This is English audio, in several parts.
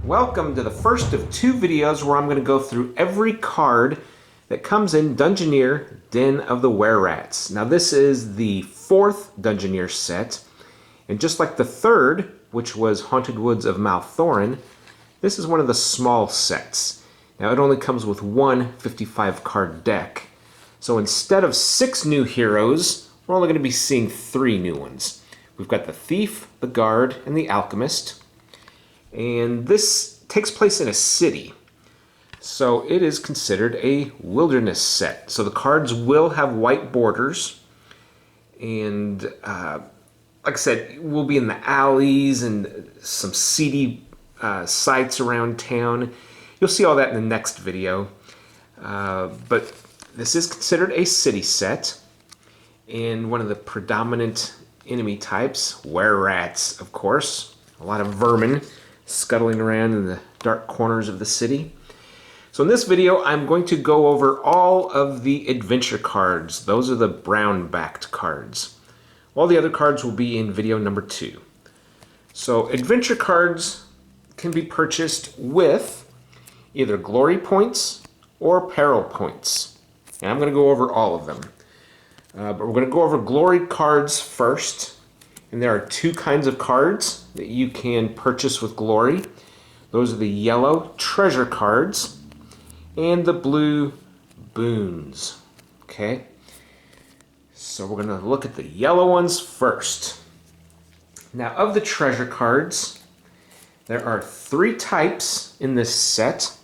Welcome to the first of two videos where I'm going to go through every card that comes in Dungeoneer Den of the Wererats. Now this is the fourth Dungeoneer set, and just like the third, which was Haunted Woods of Malthorin, this is one of the small sets. Now it only comes with one 55 card deck. So instead of 6 new heroes, we're only going to be seeing 3 new ones. We've got the Thief, the Guard, and the Alchemist. And this takes place in a city. So it is considered a wilderness set. So the cards will have white borders. And like I said, we'll be in the alleys and some seedy sites around town. You'll see all that in the next video. But this is considered a city set. And one of the predominant enemy types, Wererats, of course. A lot of vermin scuttling around in the dark corners of the city. So in this video, I'm going to go over all of the adventure cards. Those are the brown-backed cards. All the other cards will be in video number 2. So adventure cards can be purchased with either glory points or peril points. And I'm going to go over all of them. But we're going to go over glory cards first. And there are 2 kinds of cards that you can purchase with glory. Those are the yellow treasure cards and the blue boons. Okay? So we're going to look at the yellow ones first. Now, of the treasure cards, there are 3 types in this set.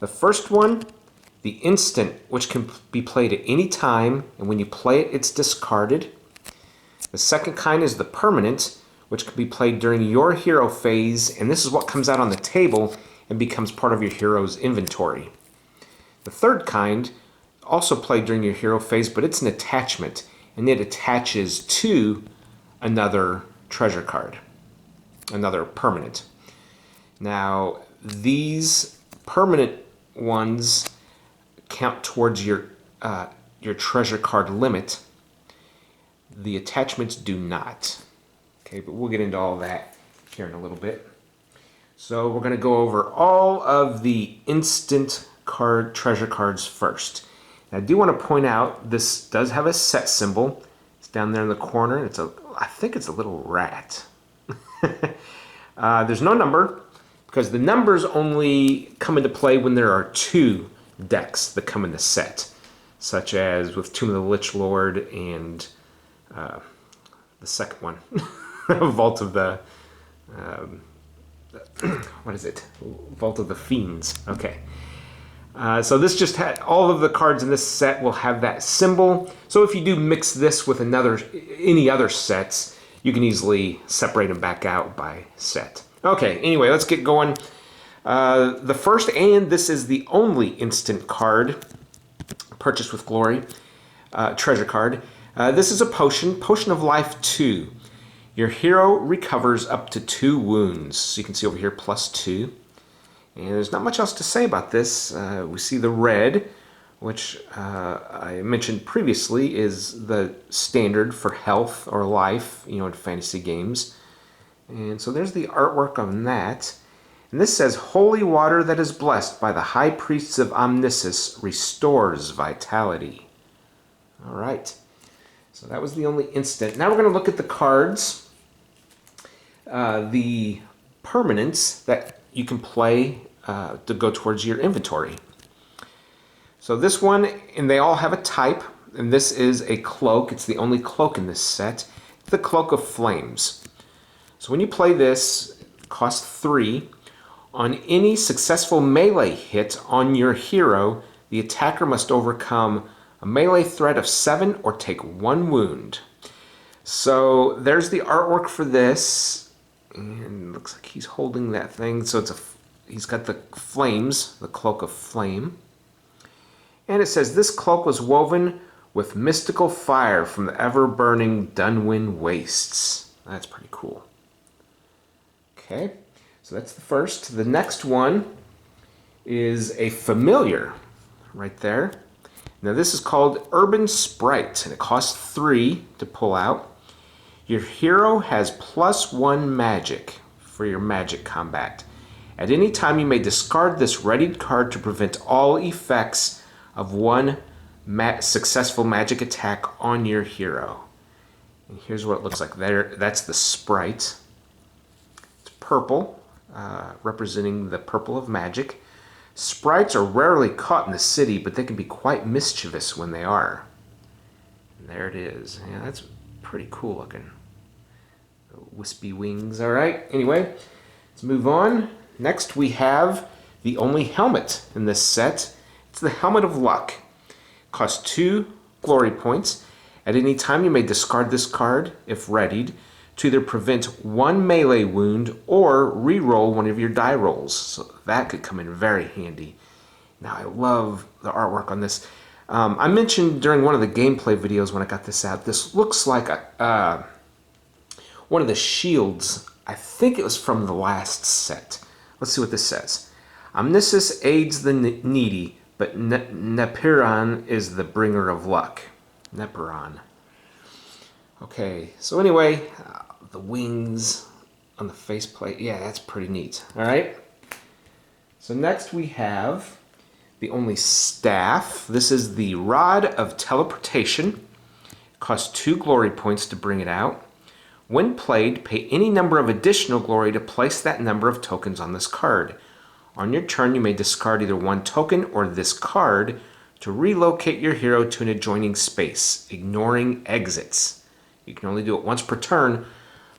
The first one, the instant, which can be played at any time, and when you play it, it's discarded. The second kind is the permanent, which can be played during your hero phase, and this is what comes out on the table and becomes part of your hero's inventory. The third kind, also played during your hero phase, but it's an attachment, and it attaches to another treasure card, another permanent. Now, these permanent ones count towards your treasure card limit. The attachments do not. Okay, but we'll get into all that here in a little bit. So we're going to go over all of the instant card treasure cards first. Now, I do want to point out this does have a set symbol. It's down there in the corner. I think it's a little rat. There's no number because the numbers only come into play when there are 2 decks that come in the set, such as with Tomb of the Lich Lord and the second one, Vault of the what is it? Vault of the Fiends. Okay. So this just had all of the cards in this set will have that symbol. So if you do mix this with any other sets, you can easily separate them back out by set. Okay. Anyway, let's get going. The first, and this is the only instant card purchased with glory, treasure card. This is a potion of life 2. Your hero recovers up to 2 wounds. So you can see over here +2. And there's not much else to say about this. We see the red, which I mentioned previously is the standard for health or life, in fantasy games. And so there's the artwork on that. And this says, holy water that is blessed by the high priests of Omnissus restores vitality. All right. So that was the only instant. Now we're going to look at the cards, the permanents that you can play to go towards your inventory. So this one, and they all have a type, and this is a cloak. It's the only cloak in this set. It's the Cloak of Flames. So when you play this, it costs 3. On any successful melee hit on your hero, the attacker must overcome a melee threat of 7 or take 1 wound. So there's the artwork for this. And it looks like he's holding that thing. So he's got the flames, the Cloak of Flame. And it says, this cloak was woven with mystical fire from the ever-burning Dunwyn wastes. That's pretty cool. Okay, so that's the first. The next one is a familiar right there. Now this is called Urban Sprite, and it costs 3 to pull out. Your hero has +1 magic for your magic combat. At any time, you may discard this readied card to prevent all effects of one successful magic attack on your hero. And here's what it looks like. There, that's the sprite. It's purple, representing the purple of magic. Sprites are rarely caught in the city, but they can be quite mischievous when they are. And there it is. Yeah, that's pretty cool looking. Wispy wings. All right. Anyway, let's move on. Next, we have the only helmet in this set. It's the Helmet of Luck. It costs 2 glory points. At any time, you may discard this card, if readied, to either prevent 1 melee wound or re-roll one of your die rolls. So that could come in very handy. Now, I love the artwork on this. I mentioned during one of the gameplay videos when I got this out, this looks like one of the shields. I think it was from the last set. Let's see what this says. Omniscience aids the needy, but Neperon is the bringer of luck. Neperon. Okay, so anyway, the wings on the faceplate. Yeah, that's pretty neat. All right. So next we have the only staff. This is the Rod of Teleportation. It costs 2 glory points to bring it out. When played, pay any number of additional glory to place that number of tokens on this card. On your turn, you may discard either 1 token or this card to relocate your hero to an adjoining space, ignoring exits. You can only do it once per turn,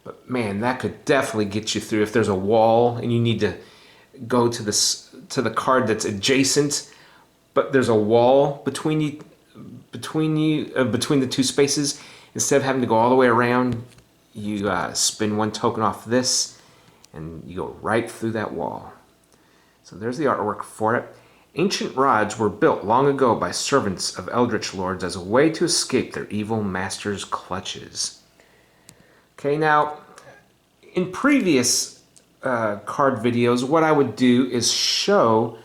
but man, that could definitely get you through if there's a wall and you need to go to the card that's adjacent, but there's a wall between the 2 spaces. Instead of having to go all the way around, you spin 1 token off this, and you go right through that wall. So there's the artwork for it. Ancient rods were built long ago by servants of Eldritch Lords as a way to escape their evil master's clutches. Okay, now, in previous card videos, what I would do is show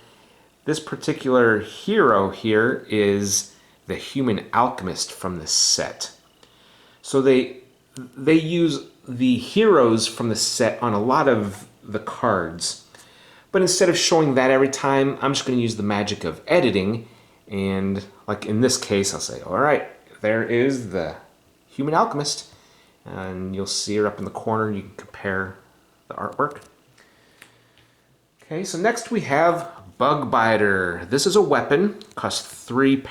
this particular hero here is the Human Alchemist from this set. So they use the heroes from the set on a lot of the cards. But instead of showing that every time, I'm just going to use the magic of editing. And like in this case, I'll say, all right, there is the Human Alchemist. And you'll see her up in the corner. You can compare the artwork. Okay, so next we have Bug Biter. This is a weapon. Costs 3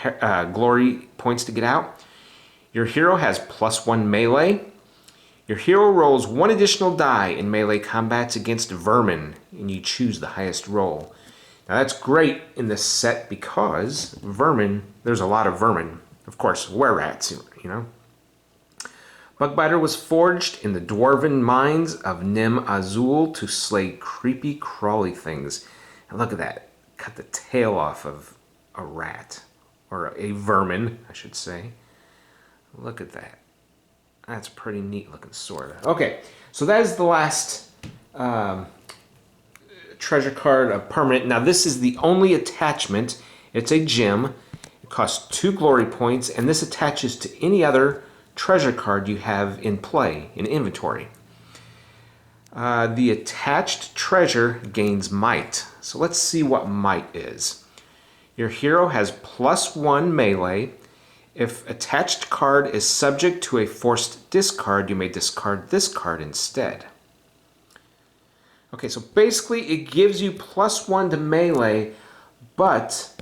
glory points to get out. Your hero has +1 melee. Your hero rolls 1 additional die in melee combats against vermin, and you choose the highest roll. Now that's great in this set because vermin, there's a lot of vermin. Of course, wererats, you know. Bugbiter was forged in the dwarven mines of Nim Azul to slay creepy, crawly things. And look at that. Cut the tail off of a rat, or a vermin, I should say. Look at that. That's a pretty neat looking sword. Okay, so that is the last treasure card of permanent. Now this is the only attachment. It's a gem. It costs 2 glory points, and this attaches to any other treasure card you have in play, in inventory. The attached treasure gains might. So let's see what might is. Your hero has +1 melee. If attached card is subject to a forced discard, you may discard this card instead. Okay, so basically it gives you +1 to melee, but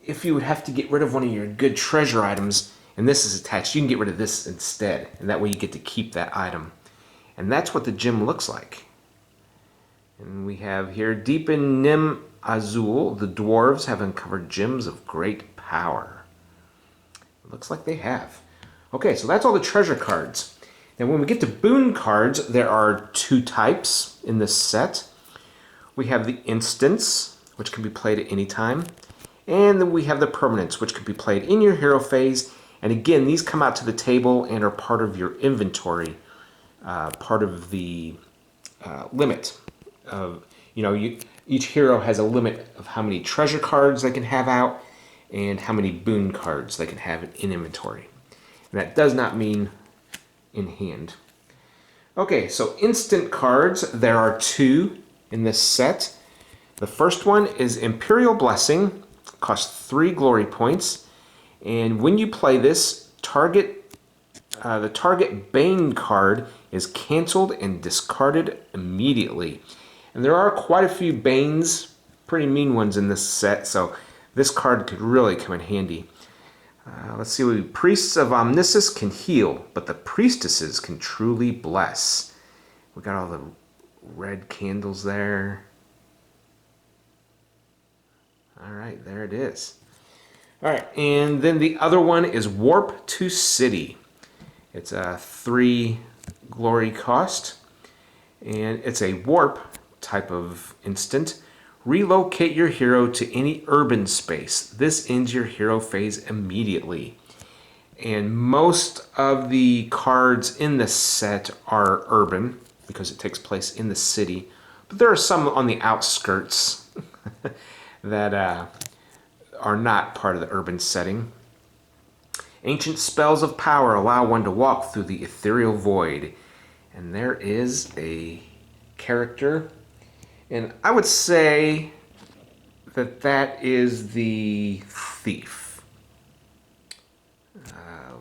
if you would have to get rid of one of your good treasure items, and this is attached, you can get rid of this instead, and that way you get to keep that item. And that's what the gem looks like. And we have here, deep in Nim Azul, the dwarves have uncovered gems of great power. Looks like they have. Okay, so that's all the treasure cards. Now when we get to boon cards, there are 2 types in this set. We have the instants, which can be played at any time. And then we have the permanents, which can be played in your hero phase. And again, these come out to the table and are part of your inventory, part of the limit. Each hero has a limit of how many treasure cards they can have out and how many boon cards they can have in inventory. And that does not mean in hand. Okay, so instant cards, there are 2 in this set. The first one is Imperial Blessing, costs 3 glory points, and when you play this, the target Bane card is canceled and discarded immediately. And there are quite a few Banes, pretty mean ones in this set, so this card could really come in handy. Let's see, Priests of Omniscience can heal, but the Priestesses can truly bless. We got all the red candles there. Alright, there it is. Alright, and then the other one is Warp to City. It's a 3 glory cost, and it's a warp type of instant. Relocate your hero to any urban space. This ends your hero phase immediately. And most of the cards in this set are urban because it takes place in the city. But there are some on the outskirts that are not part of the urban setting. Ancient spells of power allow one to walk through the ethereal void. And there is a character. And I would say that that is the thief.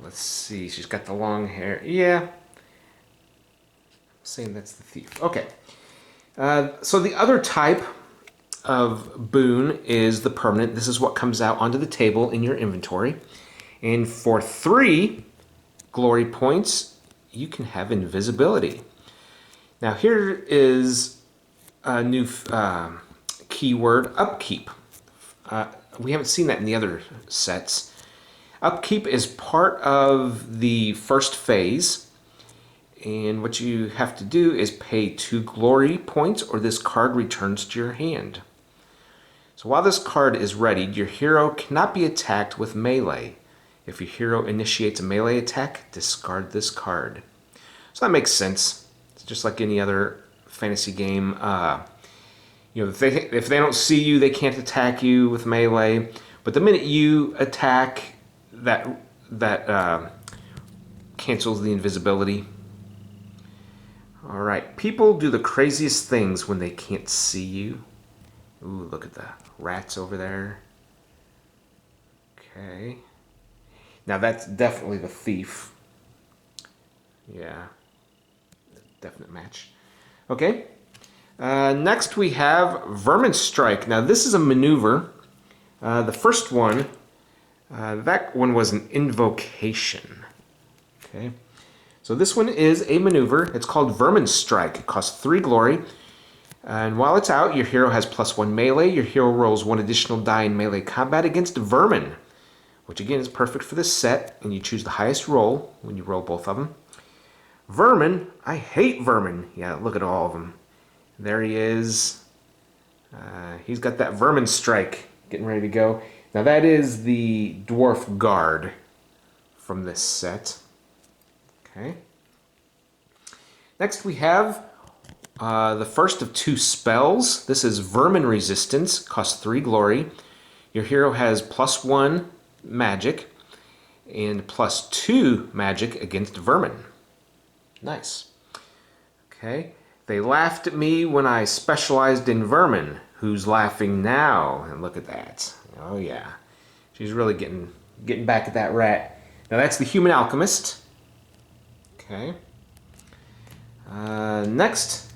Let's see, she's got the long hair. Yeah, I'm saying that's the thief. Okay. So the other type of boon is the permanent. This is what comes out onto the table in your inventory. And for 3 glory points, you can have invisibility. Now here is a new keyword, upkeep. We haven't seen that in the other sets. Upkeep is part of the first phase, and what you have to do is pay 2 glory points or this card returns to your hand. So while this card is readied, your hero cannot be attacked with melee. If your hero initiates a melee attack, discard this card. So that makes sense. It's just like any other fantasy game. If they don't see you, they can't attack you with melee. But the minute you attack, that cancels the invisibility. All right, people do the craziest things when they can't see you. Ooh, look at the rats over there. Okay. Now that's definitely the thief. Yeah, definite match. Okay. Next we have Vermin Strike. Now this is a maneuver. The first one, that one was an invocation. Okay. So this one is a maneuver. It's called Vermin Strike. It costs 3 glory. And while it's out, your hero has +1 melee. Your hero rolls 1 additional die in melee combat against vermin, which again is perfect for this set, and you choose the highest roll when you roll both of them. Vermin, I hate vermin. Yeah, look at all of them. There he is. He's got that Vermin Strike getting ready to go. Now that is the Dwarf Guard from this set. Okay. Next we have the first of 2 spells. This is Vermin Resistance, costs 3 glory. Your hero has +1 magic and +2 magic against vermin. Nice. Okay. They laughed at me when I specialized in vermin. Who's laughing now? And look at that. Oh yeah. She's really getting back at that rat. Now that's the Human Alchemist. Okay. Next,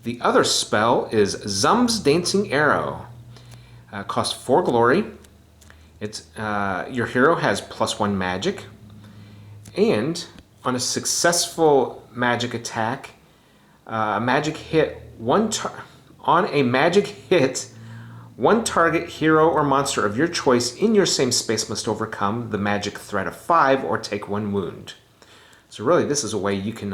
the other spell is Zum's Dancing Arrow. Costs 4 glory. It's your hero has +1 magic, and on a successful magic attack, on a magic hit, one target hero or monster of your choice in your same space must overcome the magic threat of 5 or take 1 wound. So really, this is a way you can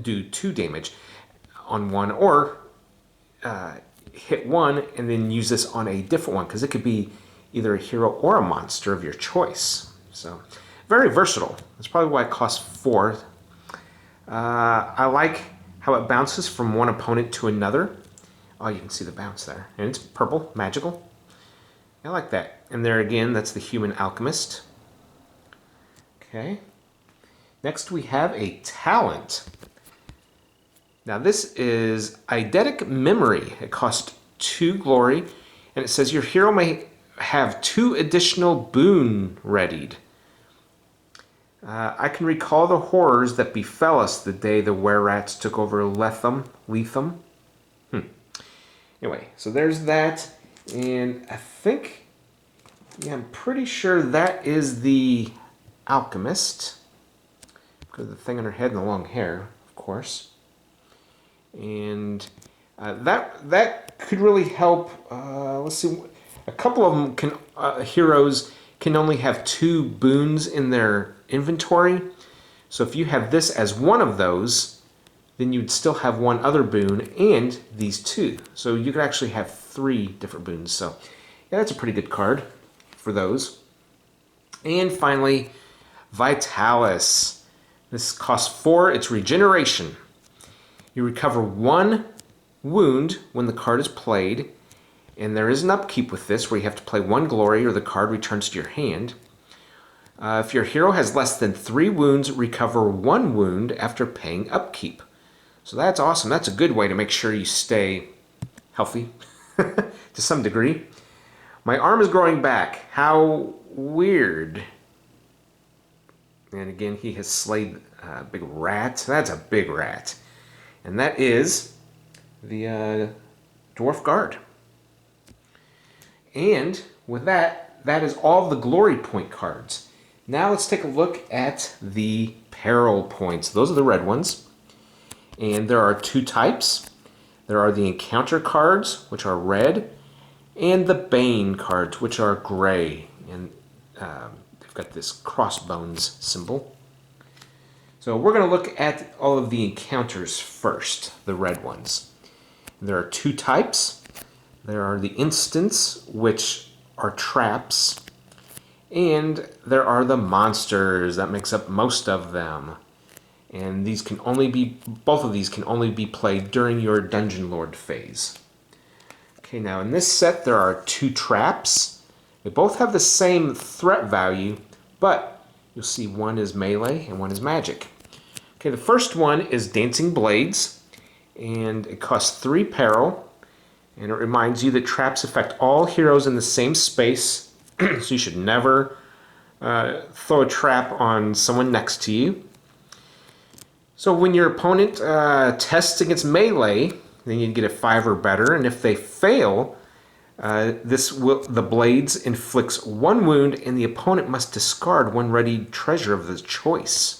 do 2 damage on one, or hit one and then use this on a different one, because it could be either a hero or a monster of your choice. So very versatile. That's probably why it costs 4. I like how it bounces from one opponent to another. Oh, you can see the bounce there. And it's purple, magical. I like that. And there again, that's the Human Alchemist. Okay. Next we have a talent. Now this is Eidetic Memory. It costs 2 glory, and it says your hero may have 2 additional boon readied. I can recall the horrors that befell us the day the Wererats took over Lethem. Anyway, so there's that, and I think, yeah, I'm pretty sure that is the alchemist. Because of the thing on her head and the long hair, of course. And that could really help. Let's see, a couple of them can heroes can only have 2 boons in their inventory. So if you have this as one of those, then you'd still have 1 other boon and these 2. So you could actually have 3 different boons. So yeah, that's a pretty good card for those. And finally, Vitalis. This costs 4. It's regeneration. You recover 1 wound when the card is played, and there is an upkeep with this where you have to play 1 glory or the card returns to your hand. If your hero has less than 3 wounds, recover 1 wound after paying upkeep. So that's awesome. That's a good way to make sure you stay healthy to some degree. My arm is growing back. How weird. And again, he has slayed a big rat. That's a big rat. And that is the Dwarf Guard. And with that, that is all the glory point cards. Now let's take a look at the peril points. Those are the red ones. And there are 2 types. There are the encounter cards, which are red, and the Bane cards, which are gray. And they've got this crossbones symbol. So we're going to look at all of the encounters first, the red ones. There are 2 types. There are the instants, which are traps, and there are the monsters. That makes up most of them. And these can only be, both of these can only be played during your Dungeon Lord phase. Okay, now in this set there are 2 traps. They both have the same threat value, but you'll see one is melee and one is magic. Okay, the first one is Dancing Blades, and it costs 3 peril, and it reminds you that traps affect all heroes in the same space, so you should never throw a trap on someone next to you. So when your opponent tests against melee, then you get a 5 or better, and if they fail, the blades inflicts 1 wound, and the opponent must discard 1 ready treasure of the choice.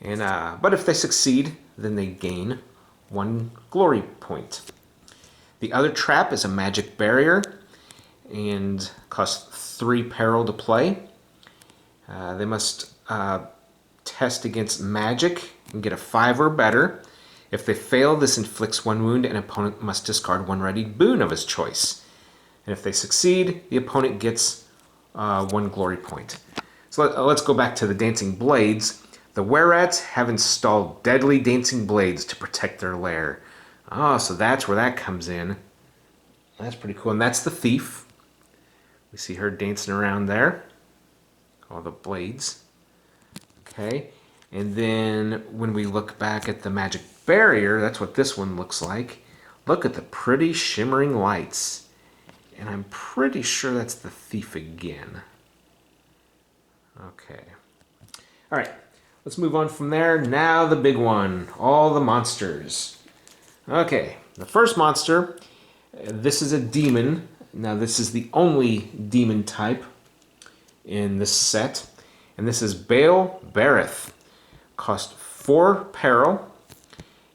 And but if they succeed, then they gain 1 glory point. The other trap is a magic barrier, and costs 3 peril to play. They must test against magic and get a 5 or better. If they fail, this inflicts 1 wound, and opponent must discard 1 ready boon of his choice. And if they succeed, the opponent gets 1 glory point. So let's go back to the Dancing Blades. The Wererats have installed deadly dancing blades to protect their lair. Oh, so that's where that comes in. That's pretty cool. And that's the thief. We see her dancing around there. All the blades. Okay. And then when we look back at the magic barrier, that's what this one looks like. Look at the pretty shimmering lights. And I'm pretty sure that's the thief again. Okay. All right. Let's move on from there. Now the big one, all the monsters. Okay, the first monster, this is a demon. Now this is the only demon type in this set. And this is Baal Bereth. Cost 4 peril.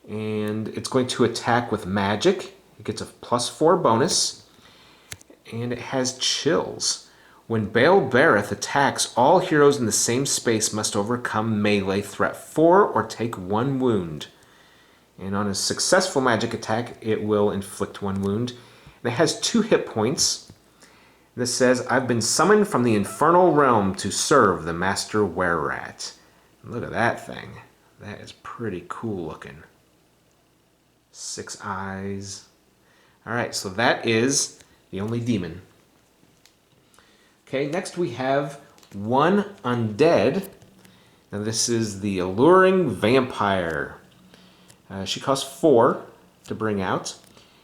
And it's going to attack with magic. It gets a +4 bonus. And it has chills. When Baal Bereth attacks, all heroes in the same space must overcome melee threat 4 or take 1 wound. And on a successful magic attack, it will inflict 1 wound. And it has 2 hit points. This says, I've been summoned from the infernal realm to serve the Master Wererat. Look at that thing. That is pretty cool looking. 6 eyes. Alright, so that is the only demon. Okay, next we have 1 undead. Now this is the Alluring Vampire. She costs 4 to bring out.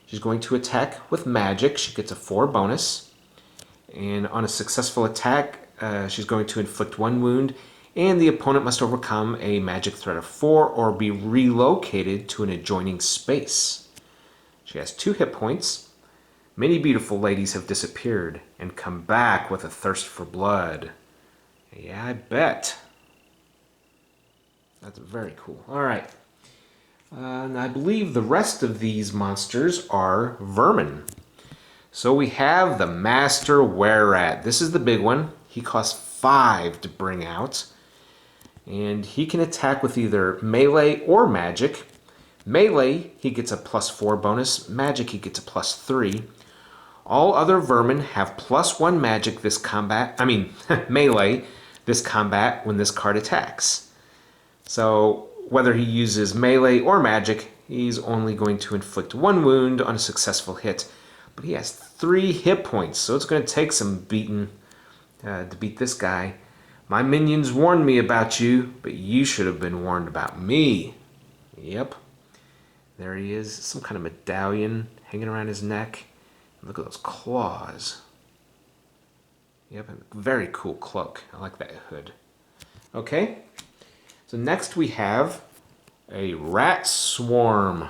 She's going to attack with magic. She gets a 4 bonus. And on a successful attack, she's going to inflict 1 wound, and the opponent must overcome a magic threat of 4 or be relocated to an adjoining space. She has 2 hit points. Many beautiful ladies have disappeared and come back with a thirst for blood. Yeah, I bet. That's very cool. All right. And I believe the rest of these monsters are vermin. So we have the Master Wererat. This is the big one. He costs 5 to bring out. And he can attack with either melee or magic. Melee, he gets a +4 bonus. Magic, he gets a +3. All other vermin have +1 magic this combat. I mean, melee this combat when this card attacks. So whether he uses melee or magic, he's only going to inflict 1 wound on a successful hit. But he has 3 hit points, so it's going to take some beating to beat this guy. My minions warned me about you, but you should have been warned about me. Yep. There he is, some kind of medallion hanging around his neck. Look at those claws. Yep, a very cool cloak. I like that hood. Okay, so next we have a rat swarm.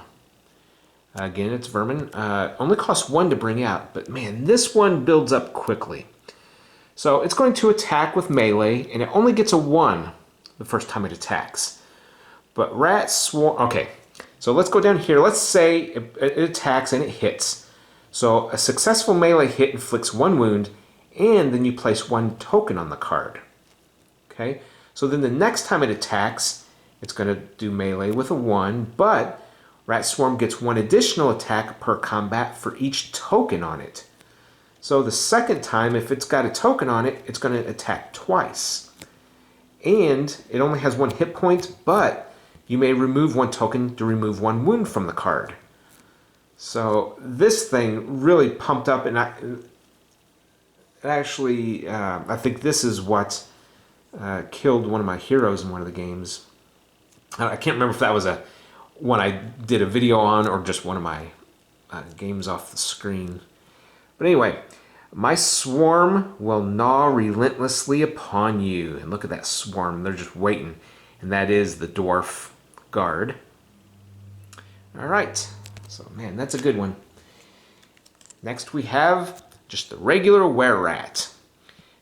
Again, it's vermin. Only costs 1 to bring out, but man, this one builds up quickly. So it's going to attack with melee, and it only gets a 1 the first time it attacks. But rat swarm, okay, so let's go down here. Let's say it attacks and it hits. So a successful melee hit inflicts 1 wound, and then you place 1 token on the card. Okay, so then the next time it attacks, it's going to do melee with a 1, but Rat Swarm gets 1 additional attack per combat for each token on it. So the second time, if it's got a token on it, it's going to attack twice. And it only has 1 hit point, but you may remove 1 token to remove 1 wound from the card. So this thing really pumped up, and I think this is what killed one of my heroes in one of the games. I can't remember if that was one I did a video on or just one of my games off the screen. But anyway, my swarm will gnaw relentlessly upon you. And look at that swarm, they're just waiting. And that is the dwarf guard. All right, so man, that's a good one. Next we have just the regular Wererat.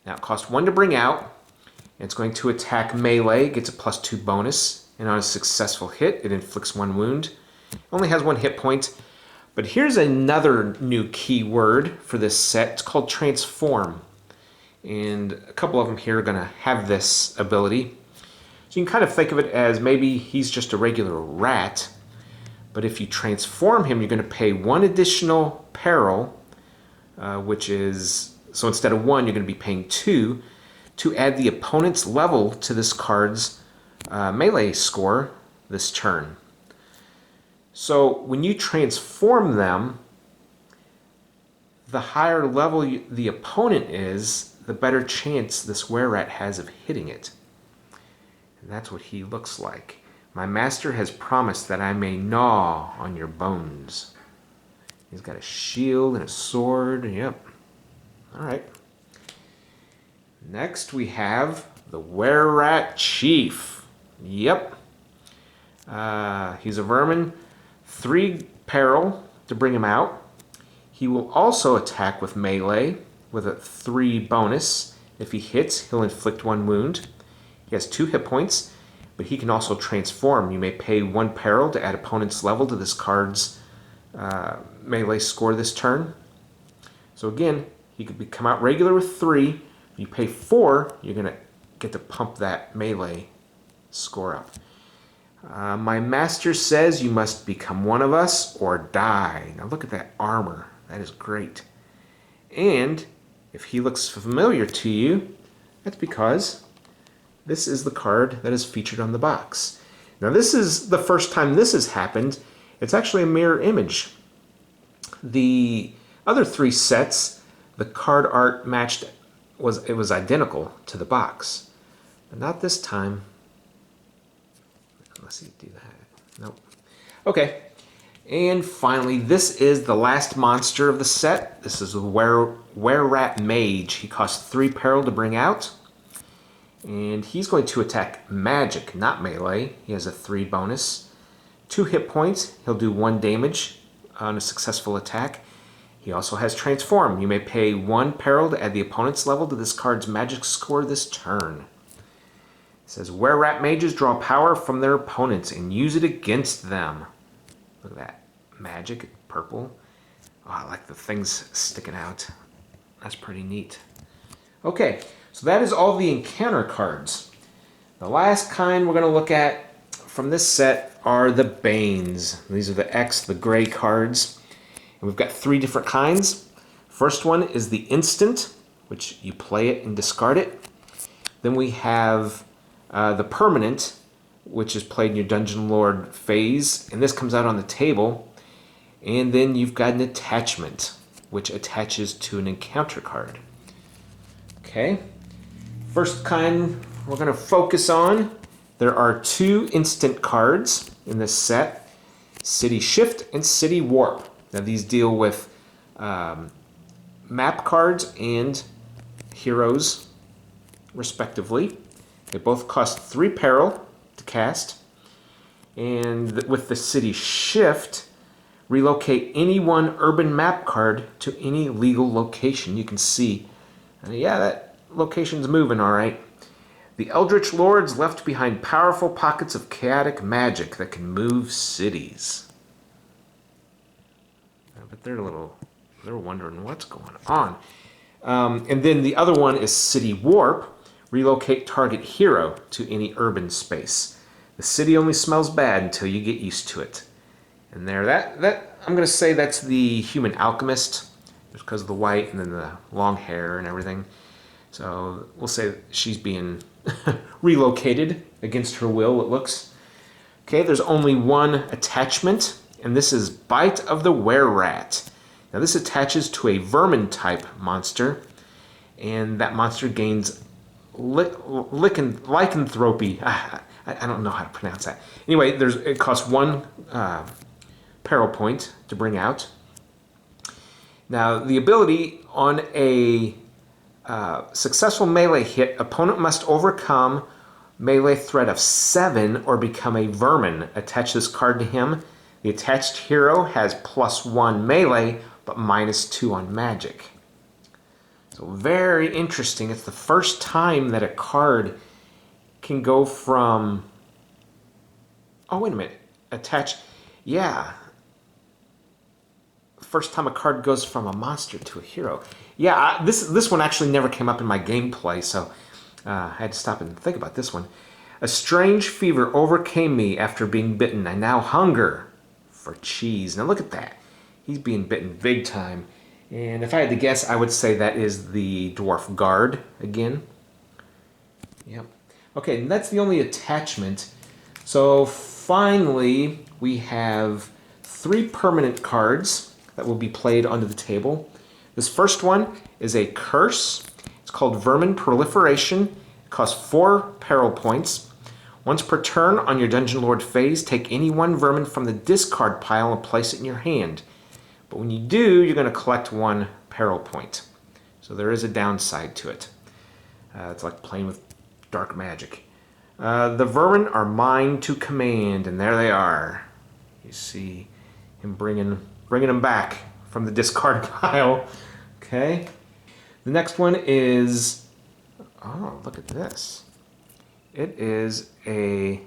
Now it costs 1 to bring out. It's going to attack melee, gets a +2 bonus, and on a successful hit, it inflicts 1 wound. It only has 1 hit point. But here's another new keyword for this set. It's called Transform. And a couple of them here are going to have this ability. So you can kind of think of it as maybe he's just a regular rat, but if you transform him, you're going to pay 1 additional peril, which is, so instead of 1, you're going to be paying 2, to add the opponent's level to this card's melee score this turn. So when you transform them, the higher level the opponent is, the better chance this Wererat has of hitting it. And that's what he looks like. My master has promised that I may gnaw on your bones. He's got a shield and a sword. Yep. All right. Next we have the Wererat Chief. Yep. He's a vermin. 3 peril to bring him out. He will also attack with melee with a 3 bonus. If he hits, he'll inflict 1 wound. He has 2 hit points, but he can also transform. You may pay 1 peril to add opponent's level to this card's melee score this turn. So again, he could come out regular with 3. You pay 4, you're going to get to pump that melee score up. My master says you must become one of us or die. Now look at that armor. That is great. And if he looks familiar to you, that's because this is the card that is featured on the box. Now this is the first time this has happened. It's actually a mirror image. The other 3 sets, the card art matched, it was identical to the box. But not this time. Unless you do that. Nope. Okay, and finally, this is the last monster of the set. This is the Wererat Mage. He costs 3 peril to bring out. And he's going to attack magic, not melee. He has a 3 bonus. 2 hit points. He'll do 1 damage on a successful attack. He also has transform. You may pay 1 peril to add the opponent's level to this card's magic score this turn. It says, Wererat mages draw power from their opponents and use it against them. Look at that. Magic, purple. Oh, I like the things sticking out. That's pretty neat. Okay, so that is all the encounter cards. The last kind we're going to look at from this set are the Banes. These are the X, the gray cards. And we've got 3 different kinds. First one is the instant, which you play it and discard it. Then we have the permanent, which is played in your Dungeon Lord phase, and this comes out on the table. And then you've got an attachment, which attaches to an encounter card. Okay, first kind we're going to focus on. There are 2 instant cards in this set, City Shift and City Warp. Now these deal with map cards and heroes, respectively. They both cost 3 peril to cast. And with the City Shift, relocate any one urban map card to any legal location. You can see, yeah, that location's moving all right. The Eldritch Lords left behind powerful pockets of chaotic magic that can move cities. But they're wondering what's going on. And then the other one is City Warp. Relocate target hero to any urban space. The city only smells bad until you get used to it. And there, that I'm going to say that's the human alchemist, just because of the white and then the long hair and everything. So we'll say she's being relocated against her will, it looks. Okay, there's only 1 attachment, and this is Bite of the Wererat. Now this attaches to a vermin-type monster, and that monster gains lycanthropy. I don't know how to pronounce that. Anyway, it costs 1 peril point to bring out. Now, the ability on a successful melee hit, opponent must overcome melee threat of 7 or become a vermin. Attach this card to him. The attached hero has +1 melee, but -2 on magic. So very interesting. It's the first time that a card can go from... Oh, wait a minute. Attach... Yeah. First time a card goes from a monster to a hero. Yeah, this one actually never came up in my gameplay, so I had to stop and think about this one. A strange fever overcame me after being bitten. I now hunger for cheese. Now look at that. He's being bitten big time. And if I had to guess, I would say that is the Dwarf Guard again. Yep. Okay, and that's the only attachment. So finally, we have 3 permanent cards that will be played onto the table. This first one is a curse. It's called Vermin Proliferation. It costs 4 peril points. Once per turn on your Dungeon Lord phase, take any 1 vermin from the discard pile and place it in your hand. But when you do, you're going to collect 1 peril point. So there is a downside to it. It's like playing with dark magic. The vermin are mine to command, and there they are. You see him bringing them back from the discard pile. Okay. The next one is... Oh, look at this. It is a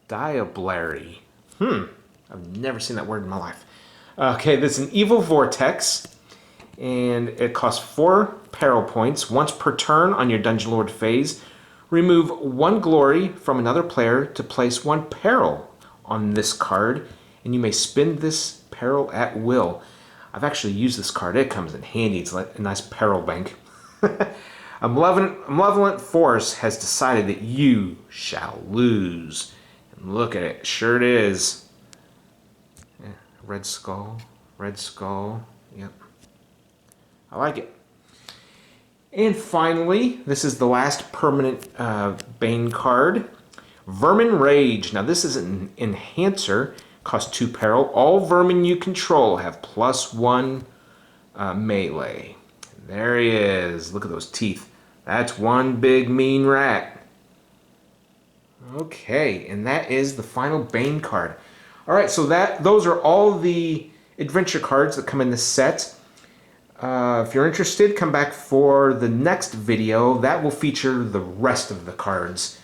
Diablary. I've never seen that word in my life. Okay, this is an Evil Vortex, and it costs 4 peril points. Once per turn on your Dungeon Lord phase, remove 1 glory from another player to place 1 peril on this card, and you may spend this peril at will. I've actually used this card. It comes in handy. It's like a nice peril bank. A malevolent force has decided that you shall lose. And look at it. Sure it is. Yeah, red skull. Yep. I like it. And finally, this is the last permanent Bane card. Vermin Rage. Now this is an enhancer. Costs 2 peril. All vermin you control have +1 melee. There he is. Look at those teeth. That's one big mean rat. Okay, and that is the final Bane card. Alright, so those are all the adventure cards that come in this set. If you're interested, come back for the next video. That will feature the rest of the cards,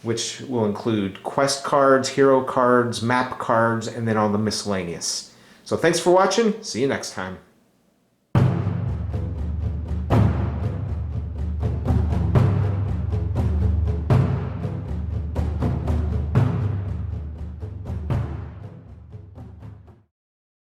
which will include quest cards, hero cards, map cards, and then all the miscellaneous. So thanks for watching. See you next time.